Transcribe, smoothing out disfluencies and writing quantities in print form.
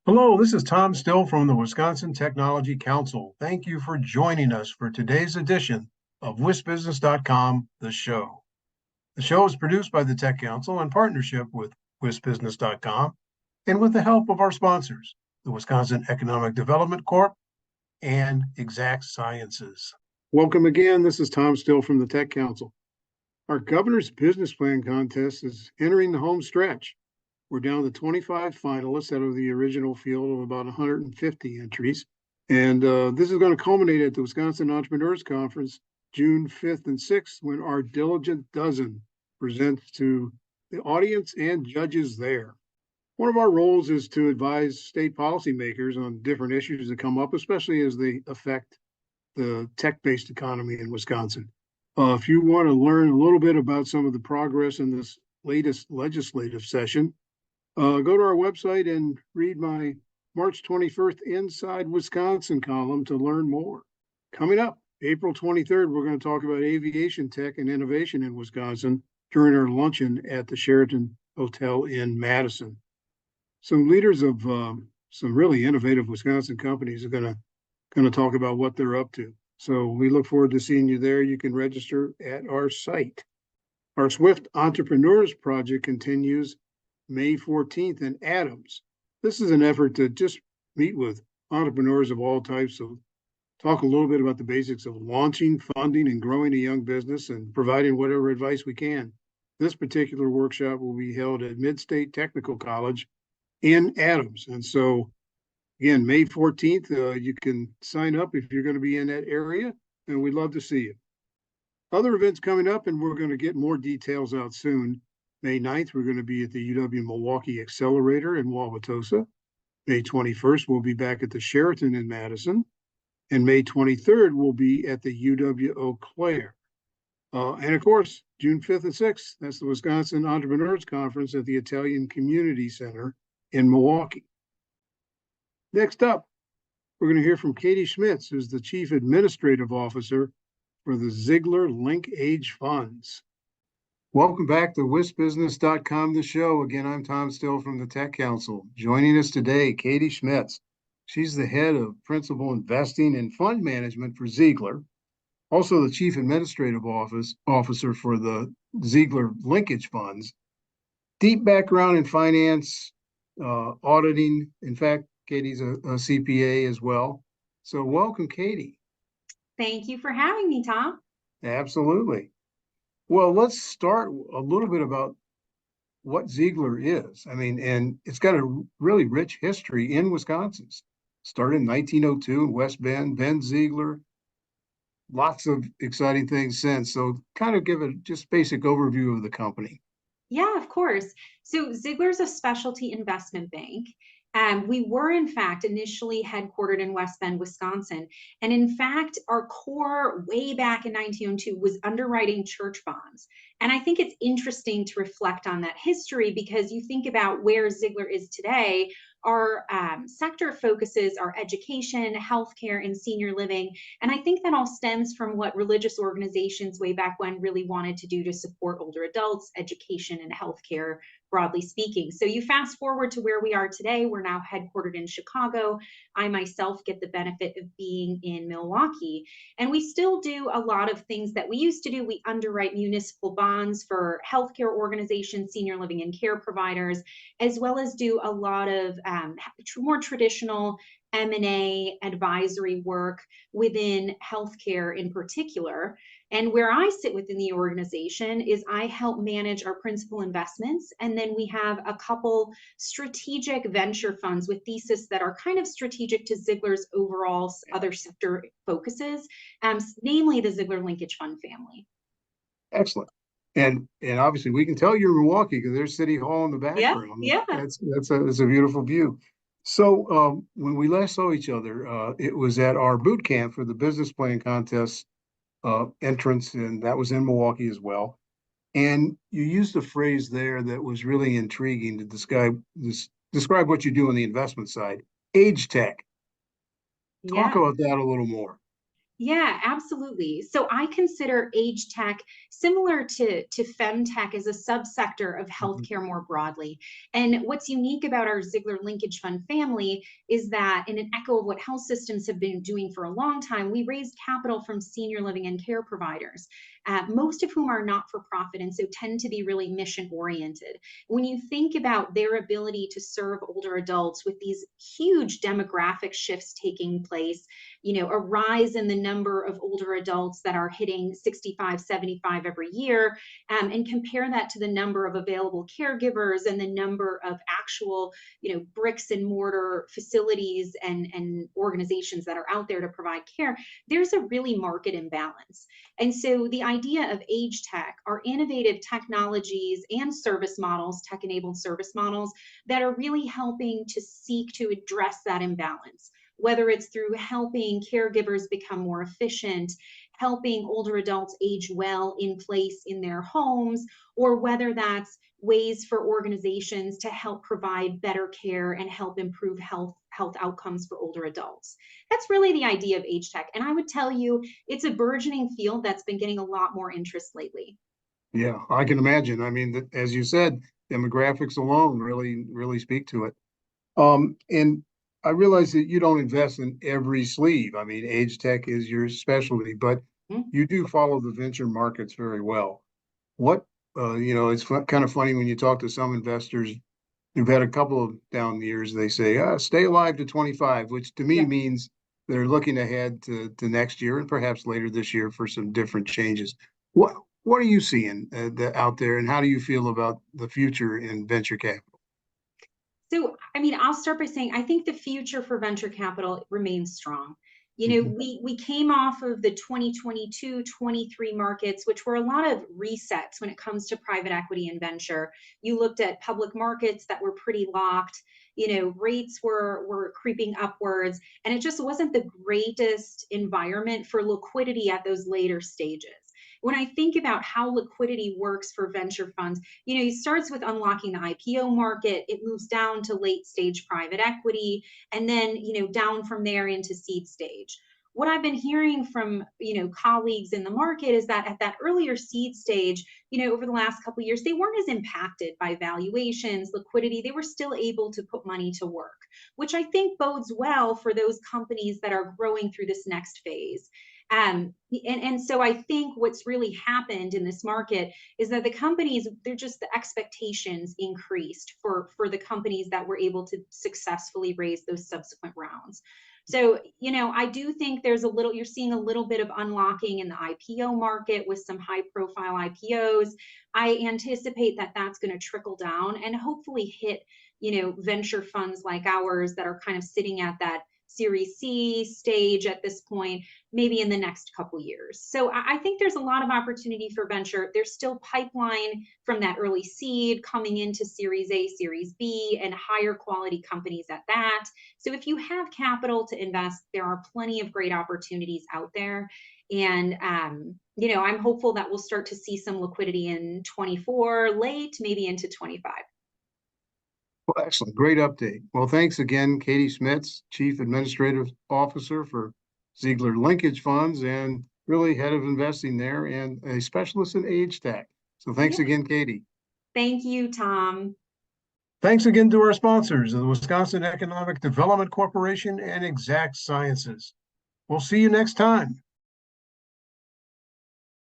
Hello, this is Tom Still from the Wisconsin Technology Council. Thank you for joining us for today's edition of WisBusiness.com, the show. The show is produced by the Tech Council in partnership with WisBusiness.com and with the help of our sponsors, the Wisconsin Economic Development Corp and Exact Sciences. Welcome again. This is Tom Still from the Tech Council. Our Governor's Business Plan Contest is entering the home stretch. We're down to 25 finalists out of the original field of about 150 entries. And this is going to culminate at the Wisconsin Entrepreneurs Conference, June 5th and 6th, when our Diligent Dozen presents to the audience and judges there. One of our roles is to advise state policymakers on different issues that come up, especially as they affect the tech-based economy in Wisconsin. If you want to learn a little bit about some of the progress in this latest legislative session, go to our website and read my March 21st Inside Wisconsin column to learn more. Coming up, April 23rd, we're going to talk about aviation tech and innovation in Wisconsin during our luncheon at the Sheraton Hotel in Madison. Some leaders of some really innovative Wisconsin companies are going to talk about what they're up to. So we look forward to seeing you there. You can register at our site. Our Swift Entrepreneurs Project continues May 14th in Adams. This is an effort to just meet with entrepreneurs of all types, so talk a little bit about the basics of launching, funding, and growing a young business and providing whatever advice we can. This particular workshop will be held at Mid-State Technical College in Adams. And so, again, May 14th, you can sign up if you're going to be in that area, and we'd love to see you. Other events coming up, and we're going to get more details out soon. May 9th, we're going to be at the UW Milwaukee Accelerator in Wauwatosa. May 21st, we'll be back at the Sheraton in Madison. And May 23rd, we'll be at the UW Eau Claire. And of course, June 5th and 6th, that's the Wisconsin Entrepreneurs Conference at the Italian Community Center in Milwaukee. Next up, we're going to hear from Katie Schmitz, who's the Chief Administrative Officer for the Ziegler Link Age Funds. Welcome back to WisBusiness.com, the show. Again, I'm Tom Still from the Tech Council. Joining us today, Katie Schmitz. She's the head of principal investing and fund management for Ziegler, also the chief administrative officer for the Ziegler Linkage Funds. Deep background in finance, auditing. In fact, Katie's a CPA as well. So welcome, Katie. Thank you for having me, Tom. Absolutely. Well, let's start a little bit about what Ziegler is. I mean, and it's got a really rich history in Wisconsin. Started in 1902 in West Bend, Ben Ziegler. Lots of exciting things since. So kind of give a just basic overview of the company. Yeah, of course. So Ziegler's a specialty investment bank. We were, in fact, initially headquartered in West Bend, Wisconsin. And in fact, our core way back in 1902 was underwriting church bonds. And I think it's interesting to reflect on that history because you think about where Ziegler is today. Our sector focuses our education, healthcare, and senior living. And I think that all stems from what religious organizations way back when really wanted to do to support older adults, education, and healthcare, broadly speaking. So you fast forward to where we are today. We're now headquartered in Chicago. I myself get the benefit of being in Milwaukee. And we still do a lot of things that we used to do. We underwrite municipal bonds for healthcare organizations, senior living and care providers, as well as do a lot of more traditional M&A advisory work within healthcare in particular. And where I sit within the organization is I help manage our principal investments. And then we have a couple strategic venture funds with thesis that are kind of strategic to Ziegler's overall other sector focuses, namely the Ziegler Linkage Fund family. Excellent. And obviously we can tell you're in Milwaukee because there's City Hall in the background. Yeah. That's a beautiful view. So when we last saw each other, it was at our boot camp for the business plan contest entrance, and that was in Milwaukee as well. And you used a phrase there that was really intriguing to describe what you do on the investment side, age tech. Talk about that a little more. Yeah, absolutely. So I consider age tech similar to femtech as a subsector of Mhm. healthcare more broadly. And what's unique about our Ziegler Linkage Fund family is that, in an echo of what health systems have been doing for a long time, we raised capital from senior living and care providers, most of whom are not for profit and so tend to be really mission oriented. When you think about their ability to serve older adults with these huge demographic shifts taking place, a rise in the number of older adults that are hitting 65, 75 every year, and compare that to the number of available caregivers and the number of actual, bricks and mortar facilities and organizations that are out there to provide care, there's a really market imbalance. And so the idea of age tech are innovative technologies and service models, tech enabled service models that are really helping to seek to address that imbalance, whether it's through helping caregivers become more efficient, helping older adults age well in place in their homes, or whether that's ways for organizations to help provide better care and help improve health outcomes for older adults. That's really the idea of age tech. And I would tell you it's a burgeoning field that's been getting a lot more interest lately. Yeah, I can imagine. I mean, as you said, demographics alone really speak to it. And I realize that you don't invest in every sleeve. I mean, age tech is your specialty, but Mm. you do follow the venture markets very well. What, it's kind of funny when you talk to some investors who've had a couple of down years, they say, stay alive to 25, which to me Yeah. means they're looking ahead to next year and perhaps later this year for some different changes. What are you seeing out there, and how do you feel about the future in venture capital? So, I mean, I'll start by saying I think the future for venture capital remains strong. Mhm. We came off of the 2022-23 markets, which were a lot of resets when it comes to private equity and venture. You looked at public markets that were pretty locked. Rates were creeping upwards, and it just wasn't the greatest environment for liquidity at those later stages. When I think about how liquidity works for venture funds, it starts with unlocking the IPO market, it moves down to late stage private equity, and then, down from there into seed stage. What I've been hearing from, colleagues in the market is that at that earlier seed stage, over the last couple of years, they weren't as impacted by valuations, liquidity. They were still able to put money to work, which I think bodes well for those companies that are growing through this next phase. And so I think what's really happened in this market is that the companies, they're just, the expectations increased for the companies that were able to successfully raise those subsequent rounds. So, I do think you're seeing a little bit of unlocking in the IPO market with some high profile IPOs. I anticipate that that's going to trickle down and hopefully hit, venture funds like ours that are kind of sitting at that Series C stage at this point, maybe in the next couple years. So I think there's a lot of opportunity for venture. There's still pipeline from that early seed coming into Series A, Series B, and higher quality companies at that. So if you have capital to invest, there are plenty of great opportunities out there. And I'm hopeful that we'll start to see some liquidity in 24 late, maybe into 25. Well, excellent. Great update. Well, thanks again, Katie Schmitz, Chief Administrative Officer for Ziegler Linkage Funds and really head of investing there and a specialist in age tech. So thanks Yeah. again, Katie. Thank you, Tom. Thanks again to our sponsors, the Wisconsin Economic Development Corporation and Exact Sciences. We'll see you next time.